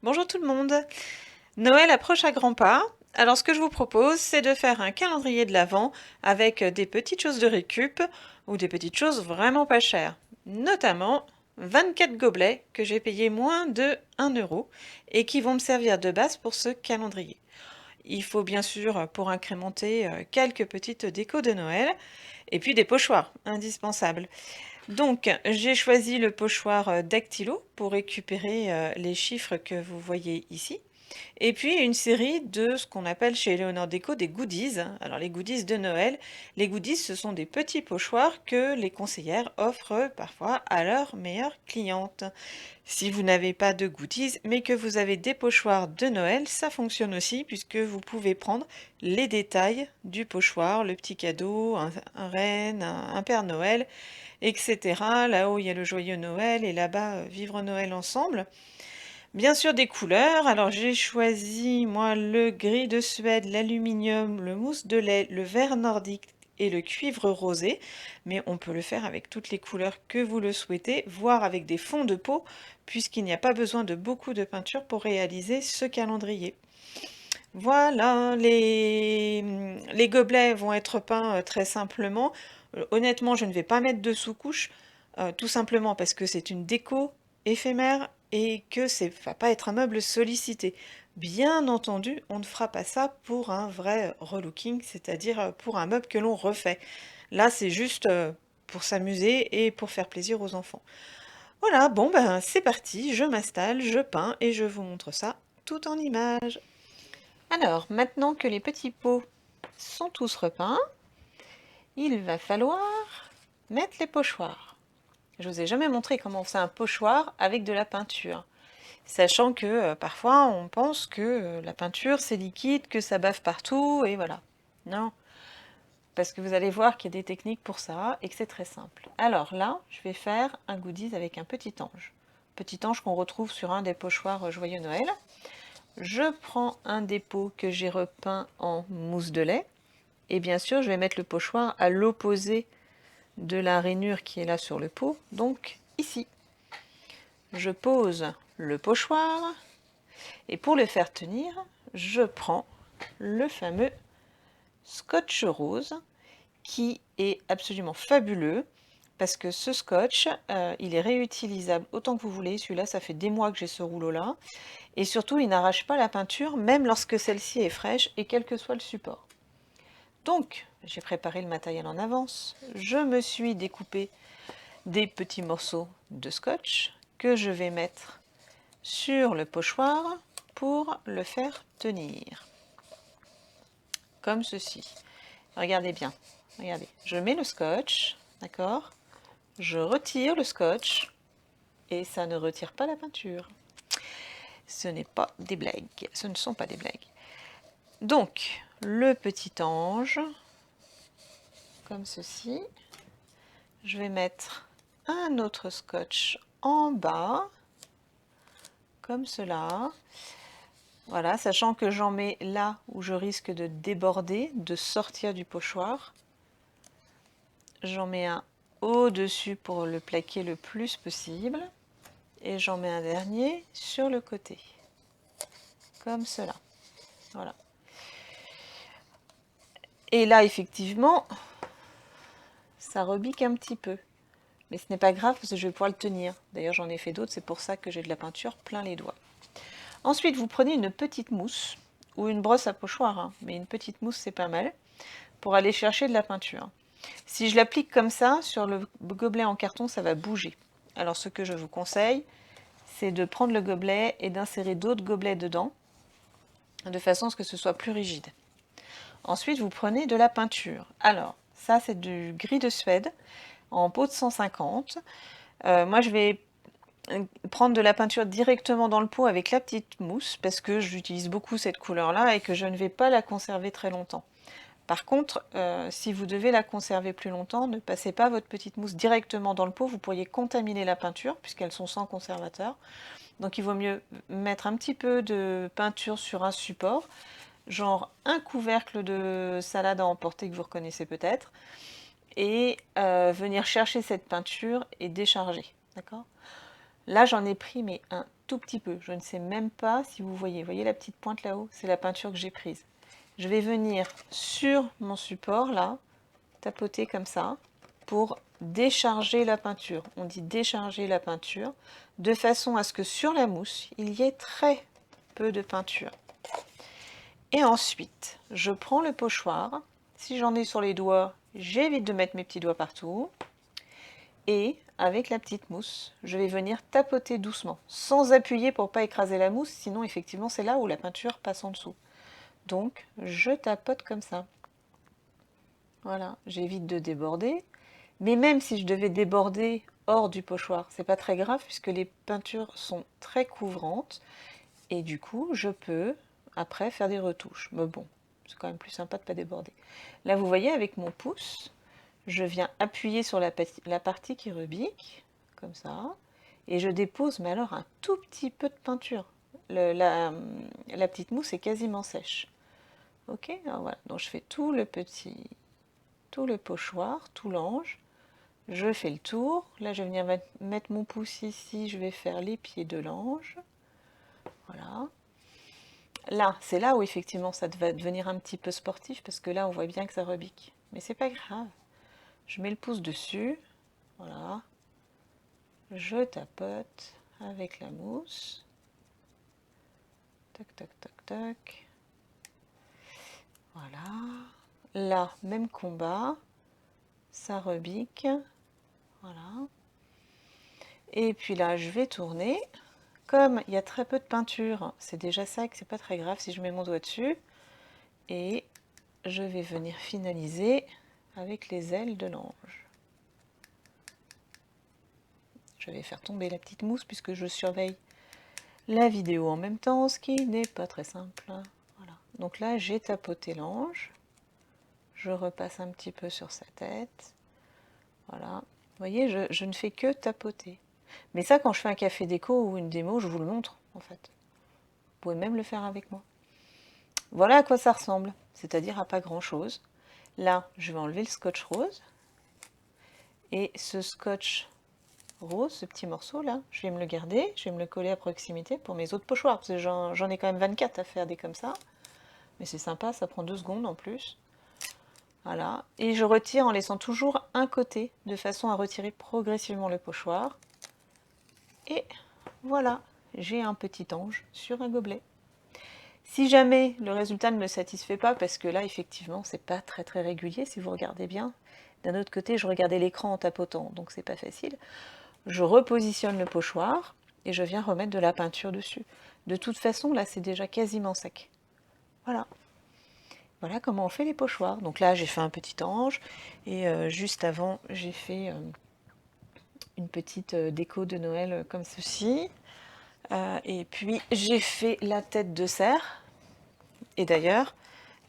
Bonjour tout le monde. Noël approche à grands pas. Alors ce que je vous propose, c'est de faire un calendrier de l'Avent avec des petites choses de récup ou des petites choses vraiment pas chères. Notamment 24 gobelets que j'ai payé moins de 1 € et qui vont me servir de base pour ce calendrier. Il faut bien sûr pour incrémenter quelques petites décos de Noël et puis des pochoirs, indispensables. Donc, j'ai choisi le pochoir Dactylo pour récupérer les chiffres que vous voyez ici. Et puis une série de ce qu'on appelle chez Léonore Déco des goodies. Alors les goodies de Noël, les goodies ce sont des petits pochoirs que les conseillères offrent parfois à leurs meilleures clientes. Si vous n'avez pas de goodies mais que vous avez des pochoirs de Noël, ça fonctionne aussi puisque vous pouvez prendre les détails du pochoir, le petit cadeau, un renne, un Père Noël, etc. Là-haut il y a le joyeux Noël et là-bas vivre Noël ensemble. Bien sûr des couleurs, alors j'ai choisi moi le gris de Suède, l'aluminium, le mousse de lait, le vert nordique et le cuivre rosé, mais on peut le faire avec toutes les couleurs que vous le souhaitez, voire avec des fonds de peau, puisqu'il n'y a pas besoin de beaucoup de peinture pour réaliser ce calendrier. Voilà, les gobelets vont être peints très simplement. Honnêtement, je ne vais pas mettre de sous-couche, tout simplement parce que c'est une déco éphémère et que ça va pas être un meuble sollicité. Bien entendu, on ne fera pas ça pour un vrai relooking, c'est-à-dire pour un meuble que l'on refait. Là, c'est juste pour s'amuser et pour faire plaisir aux enfants. Voilà, bon ben c'est parti, je m'installe, je peins et je vous montre ça tout en images. Alors, maintenant que les petits pots sont tous repeints, il va falloir mettre les pochoirs. Je vous ai jamais montré comment on fait un pochoir avec de la peinture, sachant que parfois on pense que la peinture c'est liquide, que ça bave partout, et voilà. Non, parce que vous allez voir qu'il y a des techniques pour ça et que c'est très simple. Alors là, je vais faire un goodies avec un petit ange. Petit ange qu'on retrouve sur un des pochoirs Joyeux Noël. Je prends un des pots que j'ai repeint en mousse de lait. Et bien sûr, je vais mettre le pochoir à l'opposé de la rainure qui est là sur le pot, donc ici. Je pose le pochoir et pour le faire tenir, je prends le fameux scotch rose qui est absolument fabuleux parce que ce scotch, il est réutilisable autant que vous voulez. Celui-là, ça fait des mois que j'ai ce rouleau-là. Et surtout, il n'arrache pas la peinture, même lorsque celle-ci est fraîche et quel que soit le support. Donc, j'ai préparé le matériel en avance. Je me suis découpé des petits morceaux de scotch que je vais mettre sur le pochoir pour le faire tenir. Comme ceci. Regardez bien. Regardez. Je mets le scotch, d'accord? Je retire le scotch et ça ne retire pas la peinture. Ce n'est pas des blagues. Ce ne sont pas des blagues. Donc, le petit ange, comme ceci. Je vais mettre un autre scotch en bas, comme cela. Voilà, sachant que j'en mets là où je risque de déborder, de sortir du pochoir. J'en mets un au-dessus pour le plaquer le plus possible. Et j'en mets un dernier sur le côté, comme cela. Voilà. Et là, effectivement, ça rebique un petit peu. Mais ce n'est pas grave parce que je vais pouvoir le tenir. D'ailleurs, j'en ai fait d'autres, c'est pour ça que j'ai de la peinture plein les doigts. Ensuite, vous prenez une petite mousse ou une brosse à pochoir, hein, mais une petite mousse c'est pas mal, pour aller chercher de la peinture. Si je l'applique comme ça sur le gobelet en carton, ça va bouger. Alors ce que je vous conseille, c'est de prendre le gobelet et d'insérer d'autres gobelets dedans, de façon à ce que ce soit plus rigide. Ensuite, vous prenez de la peinture. Alors, ça c'est du gris de Suède, en pot de 150. Moi je vais prendre de la peinture directement dans le pot avec la petite mousse parce que j'utilise beaucoup cette couleur là et que je ne vais pas la conserver très longtemps. Par contre, si vous devez la conserver plus longtemps, ne passez pas votre petite mousse directement dans le pot, vous pourriez contaminer la peinture puisqu'elles sont sans conservateur. Donc il vaut mieux mettre un petit peu de peinture sur un support, genre un couvercle de salade à emporter que vous reconnaissez peut-être, et venir chercher cette peinture et décharger, d'accord? Là, j'en ai pris mais un tout petit peu. Je ne sais même pas si vous voyez. Vous voyez la petite pointe là-haut? C'est la peinture que j'ai prise. Je vais venir sur mon support là, tapoter comme ça, pour décharger la peinture. On dit décharger la peinture, de façon à ce que sur la mousse, il y ait très peu de peinture. Et ensuite, je prends le pochoir. Si j'en ai sur les doigts, j'évite de mettre mes petits doigts partout. Et avec la petite mousse, je vais venir tapoter doucement, sans appuyer pour pas écraser la mousse, sinon effectivement c'est là où la peinture passe en dessous. Donc je tapote comme ça. Voilà, j'évite de déborder. Mais même si je devais déborder hors du pochoir, c'est pas très grave puisque les peintures sont très couvrantes. Et du coup, je peux après faire des retouches. Mais bon, c'est quand même plus sympa de ne pas déborder. Là, vous voyez, avec mon pouce, je viens appuyer sur la partie qui rebique, comme ça, et je dépose, mais alors un tout petit peu de peinture. La petite mousse est quasiment sèche. Ok, alors voilà, donc je fais tout le pochoir, tout l'ange. Je fais le tour. Là, je vais venir mettre mon pouce ici, je vais faire les pieds de l'ange. Voilà. Là, c'est là où effectivement ça va devenir un petit peu sportif parce que là on voit bien que ça rebique. Mais c'est pas grave. Je mets le pouce dessus. Voilà. Je tapote avec la mousse. Tac, tac, tac, tac. Voilà. Là, même combat. Ça rebique. Voilà. Et puis là, je vais tourner. Comme il y a très peu de peinture, c'est déjà ça que c'est pas très grave si je mets mon doigt dessus. Et je vais venir finaliser avec les ailes de l'ange. Je vais faire tomber la petite mousse puisque je surveille la vidéo en même temps, ce qui n'est pas très simple. Voilà. Donc là, j'ai tapoté l'ange. Je repasse un petit peu sur sa tête. Voilà. Vous voyez, je ne fais que tapoter. Mais ça, quand je fais un café déco ou une démo, je vous le montre, en fait. Vous pouvez même le faire avec moi. Voilà à quoi ça ressemble, c'est-à-dire à pas grand-chose. Là, je vais enlever le scotch rose. Et ce scotch rose, ce petit morceau là, je vais me le garder, je vais me le coller à proximité pour mes autres pochoirs, parce que j'en ai quand même 24 à faire des comme ça. Mais c'est sympa, ça prend 2 secondes en plus. Voilà, et je retire en laissant toujours un côté, de façon à retirer progressivement le pochoir. Et voilà, j'ai un petit ange sur un gobelet. Si jamais le résultat ne me satisfait pas, parce que là effectivement c'est pas très très régulier si vous regardez bien, d'un autre côté je regardais l'écran en tapotant, donc c'est pas facile, je repositionne le pochoir et je viens remettre de la peinture dessus. De toute façon là c'est déjà quasiment sec. Voilà. Voilà comment on fait les pochoirs. Donc là j'ai fait un petit ange et juste avant j'ai fait une petite déco de Noël comme ceci. Et puis j'ai fait la tête de cerf. Et d'ailleurs,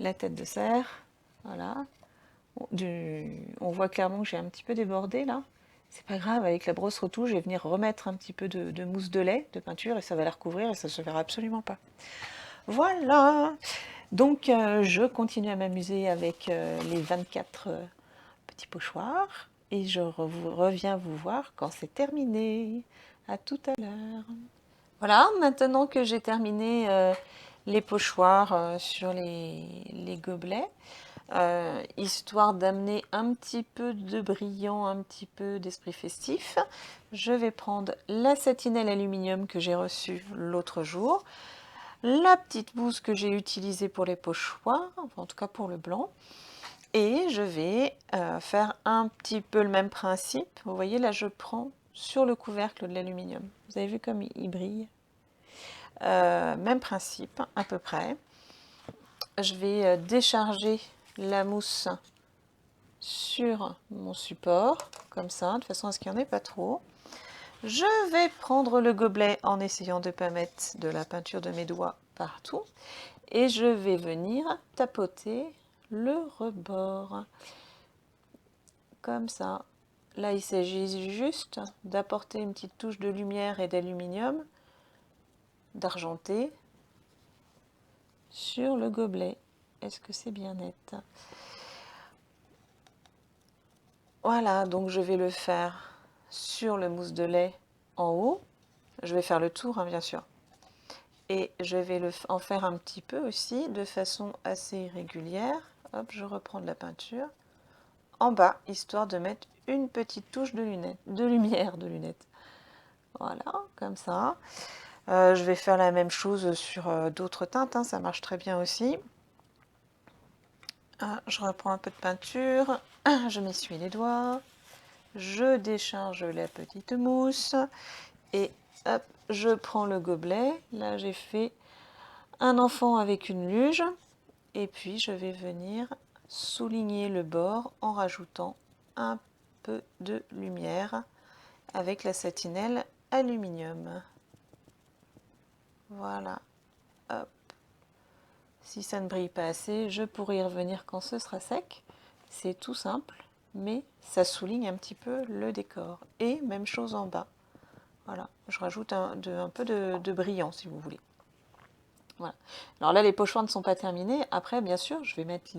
la tête de cerf, voilà. On voit clairement que j'ai un petit peu débordé là. C'est pas grave, avec la brosse retouche, je vais venir remettre un petit peu de mousse de lait, de peinture, et ça va la recouvrir et ça se verra absolument pas. Voilà. Donc je continue à m'amuser avec les 24 petits pochoirs et je reviens vous voir quand c'est terminé. À tout à l'heure. Voilà, maintenant que j'ai terminé les pochoirs sur les gobelets, histoire d'amener un petit peu de brillant, un petit peu d'esprit festif, je vais prendre la satinelle aluminium que j'ai reçue l'autre jour, la petite mousse que j'ai utilisée pour les pochoirs, enfin, en tout cas pour le blanc, et je vais faire un petit peu le même principe. Vous voyez, là je prends sur le couvercle de l'aluminium. Vous avez vu comme il brille? Même principe, à peu près. Je vais décharger la mousse sur mon support, comme ça, de façon à ce qu'il n'y en ait pas trop. Je vais prendre le gobelet en essayant de ne pas mettre de la peinture de mes doigts partout. Et je vais venir tapoter le rebord. Comme ça. Là, il s'agit juste d'apporter une petite touche de lumière et d'aluminium, d'argenté, sur le gobelet. Est-ce que c'est bien net? Voilà, donc je vais le faire sur le mousse de lait en haut. Je vais faire le tour, hein, bien sûr. Et je vais en faire un petit peu aussi, de façon assez régulière. Hop, je reprends de la peinture. En bas, histoire de mettre une petite touche de lumière de lunettes. Voilà, comme ça. Je vais faire la même chose sur d'autres teintes, hein, ça marche très bien aussi. Ah, je reprends un peu de peinture, je m'essuie les doigts, je décharge la petite mousse et hop, je prends le gobelet. Là, j'ai fait un enfant avec une luge et puis je vais venir souligner le bord en rajoutant un peu de lumière avec la satinelle aluminium. Voilà, hop. Si ça ne brille pas assez, je pourrai y revenir quand ce sera sec. C'est tout simple, mais ça souligne un petit peu le décor. Et même chose en bas. Voilà, je rajoute un peu de brillant si vous voulez. Voilà. Alors là, les pochoirs ne sont pas terminés. Après, bien sûr, je vais mettre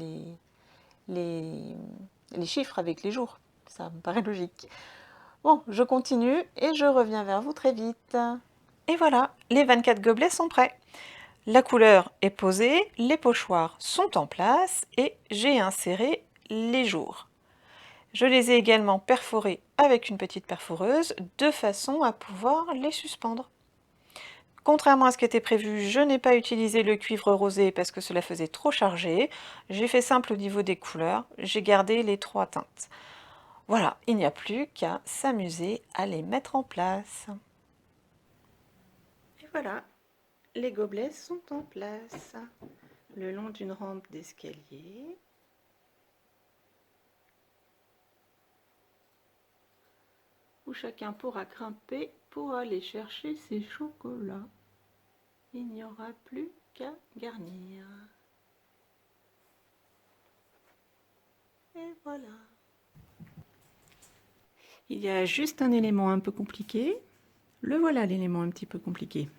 les chiffres avec les jours. Ça me paraît logique. Bon, je continue et je reviens vers vous très vite. Et voilà, les 24 gobelets sont prêts. La couleur est posée, les pochoirs sont en place et j'ai inséré les jours. Je les ai également perforés avec une petite perforeuse de façon à pouvoir les suspendre. Contrairement à ce qui était prévu, je n'ai pas utilisé le cuivre rosé parce que cela faisait trop chargé. J'ai fait simple au niveau des couleurs, j'ai gardé les 3 teintes. Voilà, il n'y a plus qu'à s'amuser à les mettre en place. Et voilà, les gobelets sont en place, le long d'une rampe d'escalier. Où chacun pourra grimper pour aller chercher ses chocolats. Il n'y aura plus qu'à garnir. Et voilà. Il y a juste un élément un peu compliqué. Le voilà l'élément un petit peu compliqué.